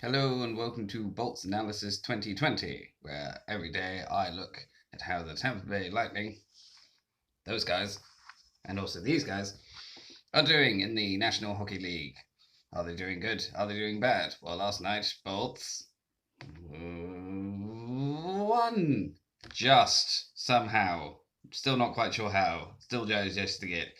Hello and welcome to Bolts Analysis 2020, where every day I look at how the Tampa Bay Lightning, those guys, and also these guys, are doing in the National Hockey League. Are they doing good? Are they doing bad? Well, last night, Bolts won. Just somehow. Still not quite sure how. Still digesting it.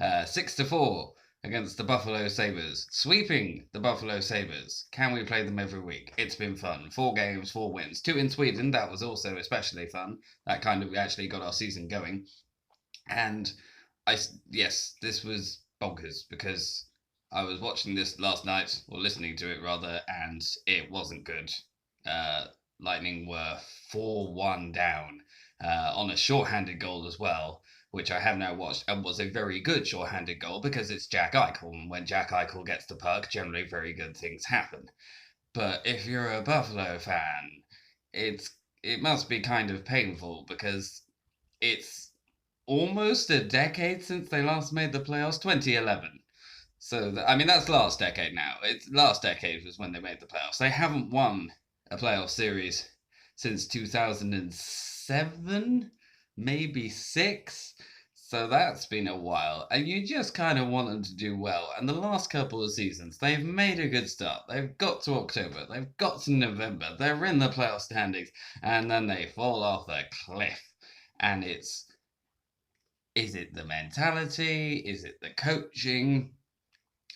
6-4 against the Buffalo Sabres, sweeping the Buffalo Sabres. Can we play them every week? It's been fun. 4 games, 4 wins. 2 in Sweden, that was also especially fun. That kind of actually got our season going. And yes, this was bonkers because I was watching this last night, or listening to it rather, and it wasn't good. Lightning were 4-1 down on a shorthanded goal as well, which I have now watched, and was a very good shorthanded goal because it's Jack Eichel, and when Jack Eichel gets the puck, generally very good things happen. But if you're a Buffalo fan, it must be kind of painful because it's almost a decade since they last made the playoffs, 2011. So, that's last decade now. Last decade was when they made the playoffs. They haven't won a playoff series since 2007, maybe 6. So that's been a while, and you just kind of want them to do well. And the last couple of seasons, they've made a good start. They've got to October, they've got to November, they're in the playoff standings, and then they fall off the cliff. And is it the mentality? Is it the coaching?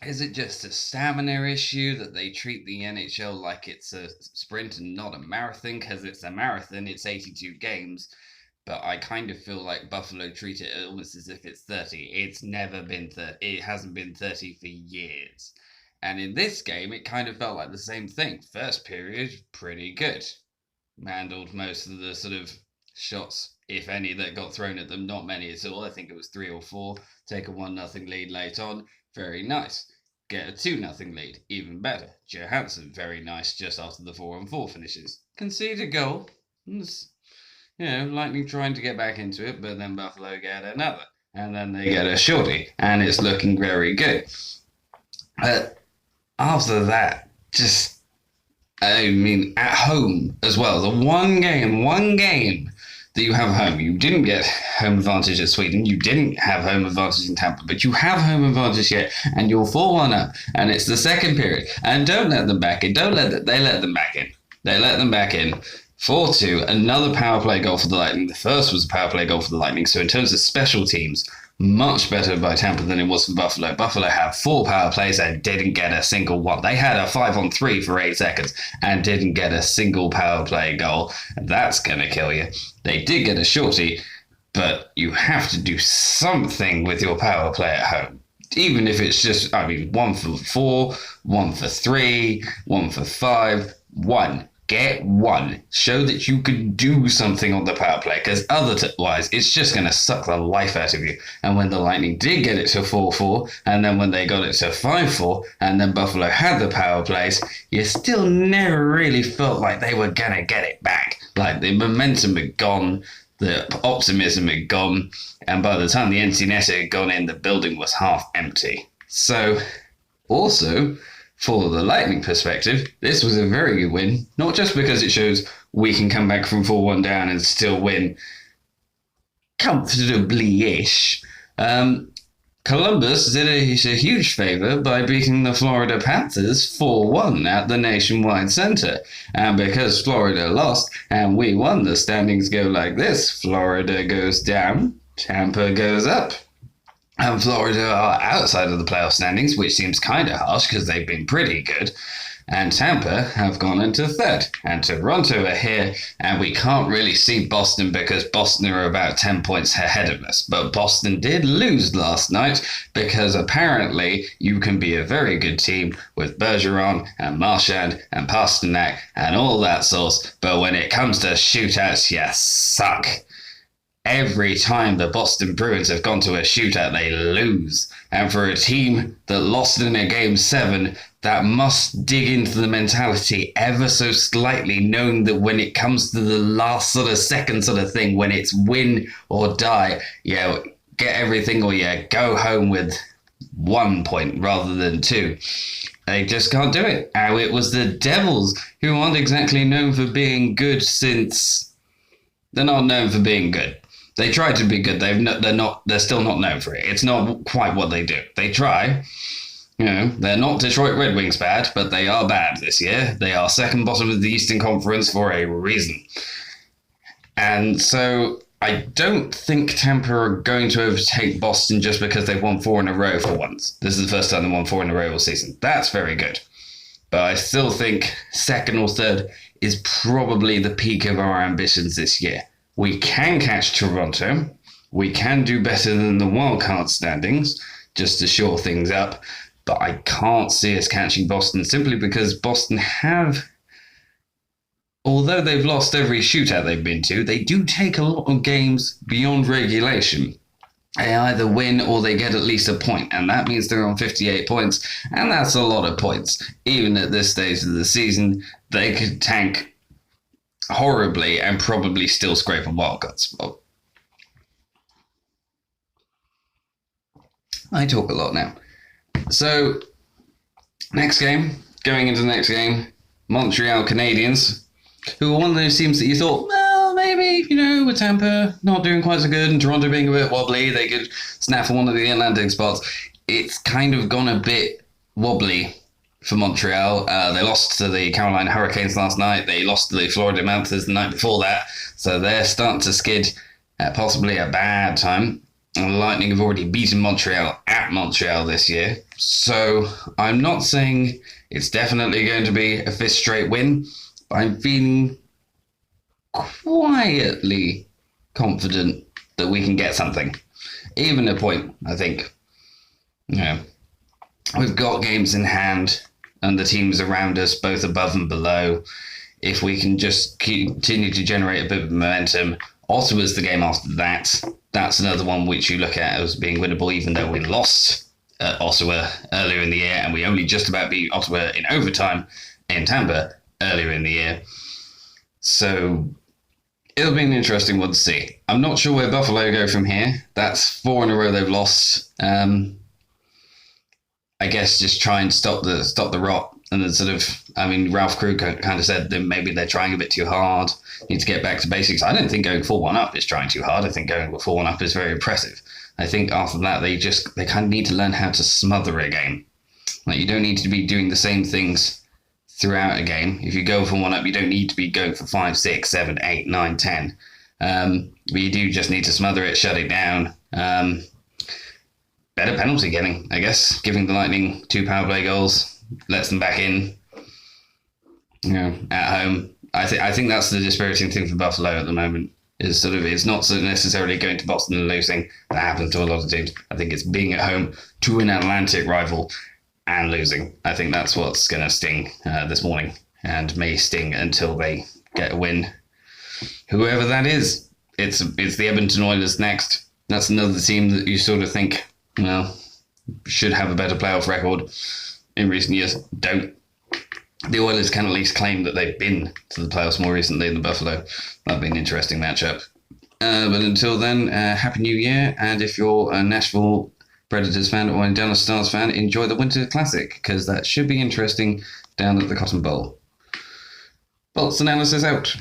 Is it just a stamina issue that they treat the NHL like it's a sprint and not a marathon? Because it's a marathon, it's 82 games. But I kind of feel like Buffalo treat it almost as if it's 30. It's never been 30. It hasn't been 30 for years. And in this game, it kind of felt like the same thing. First period, pretty good. Handled most of the sort of shots, if any, that got thrown at them. Not many at all. I think it was 3 or 4. Take a 1-0 lead late on. Very nice. Get a 2-0 lead. Even better. Johansson, very nice just after the 4-on-4 finishes. Concede a goal. Lightning trying to get back into it, but then Buffalo get another. And then they get a shorty, and it's looking very good. But after that, at home as well, the one game that you have home. You didn't get home advantage at Sweden, you didn't have home advantage in Tampa, but you have home advantage here, and you're 4-1 up, and it's the second period. And don't let them back in. They let them back in. They let them back in. 4-2, another power play goal for the Lightning. The first was a power play goal for the Lightning, so in terms of special teams, much better by Tampa than it was for Buffalo. Buffalo had 4 power plays and didn't get a single one. They had a 5-on-3 for 8 seconds and didn't get a single power play goal. That's going to kill you. They did get a shorty, but you have to do something with your power play at home. Even if it's just, 1 for 4, 1 for 3, 1 for 5, 1. Get 1. Show that you can do something on the power play, because otherwise it's just going to suck the life out of you. And when the Lightning did get it to 4-4, and then when they got it to 5-4, and then Buffalo had the power plays, you still never really felt like they were going to get it back. Like the momentum had gone, the optimism had gone, and by the time the empty netter had gone in, the building was half empty. So, also, for the Lightning perspective, this was a very good win, not just because it shows we can come back from 4-1 down and still win comfortably-ish. Columbus did a huge favor by beating the Florida Panthers 4-1 at the Nationwide Center. And because Florida lost and we won, the standings go like this. Florida goes down, Tampa goes up. And Florida are outside of the playoff standings, which seems kind of harsh because they've been pretty good. And Tampa have gone into third. And Toronto are here, and we can't really see Boston because Boston are about 10 points ahead of us. But Boston did lose last night because apparently you can be a very good team with Bergeron and Marchand and Pasternak and all that sauce. But when it comes to shootouts, you suck. Every time the Boston Bruins have gone to a shootout, they lose. And for a team that lost in a Game 7, that must dig into the mentality ever so slightly, knowing that when it comes to the last sort of second sort of thing, when it's win or die, get everything or go home with 1 point rather than 2. They just can't do it. Now, it was the Devils, who aren't exactly known for being good since... They're not known for being good. They try to be good. They're still not known for it. It's not quite what they do. They try. You know, they're not Detroit Red Wings bad, but they are bad this year. They are second bottom of the Eastern Conference for a reason. And so I don't think Tampa are going to overtake Boston just because they've won 4 in a row for once. This is the first time they won 4 in a row all season. That's very good. But I still think second or third is probably the peak of our ambitions this year. We can catch Toronto. We can do better than the wildcard standings, just to shore things up. But I can't see us catching Boston simply because Boston have, although they've lost every shootout they've been to, they do take a lot of games beyond regulation. They either win or they get at least a point, and that means they're on 58 points, and that's a lot of points. Even at this stage of the season, they could tank horribly and probably still scrape a wildcard spot. I talk a lot now. So, going into the next game, Montreal Canadiens, who are one of those teams that you thought, well, maybe, with Tampa not doing quite so good and Toronto being a bit wobbly, they could snap for one of the Atlantic spots. It's kind of gone a bit wobbly for Montreal. They lost to the Carolina Hurricanes last night. They lost to the Florida Panthers the night before that. So they're starting to skid at possibly a bad time. And the Lightning have already beaten Montreal at Montreal this year. So I'm not saying it's definitely going to be a fifth straight win, but I'm feeling quietly confident that we can get something. Even a point, I think. We've got games in hand and the teams around us, both above and below. If we can just continue to generate a bit of momentum, Ottawa's the game after that. That's another one which you look at as being winnable, even though we lost Ottawa earlier in the year, and we only just about beat Ottawa in overtime in Tampa earlier in the year. So it'll be an interesting one to see. I'm not sure where Buffalo go from here. That's 4 in a row they've lost. I guess just try and stop the rot. And then Ralph Krug kind of said that maybe they're trying a bit too hard, need to get back to basics. I don't think going 4-1 up is trying too hard. I think going 4-1 up is very impressive. I think after that, they kind of need to learn how to smother a game. Like, you don't need to be doing the same things throughout a game. If you go 4-1 up, you don't need to be going for 5, 6, 7, 8, 9, 10. But you do just need to smother it, shut it down. Better penalty getting, I guess. Giving the Lightning 2 power play goals lets them back in, at home. I think that's the dispiriting thing for Buffalo at the moment. Is it's not necessarily going to Boston and losing. That happens to a lot of teams. I think it's being at home to an Atlantic rival and losing. I think that's what's going to sting this morning, and may sting until they get a win. Whoever that is, it's the Edmonton Oilers next. That's another team that you sort of think, should have a better playoff record. In recent years, don't. The Oilers can at least claim that they've been to the playoffs more recently than Buffalo. That'd be an interesting matchup. But until then, Happy New Year. And if you're a Nashville Predators fan or a Dallas Stars fan, enjoy the Winter Classic, because that should be interesting down at the Cotton Bowl. Bolts analysis out.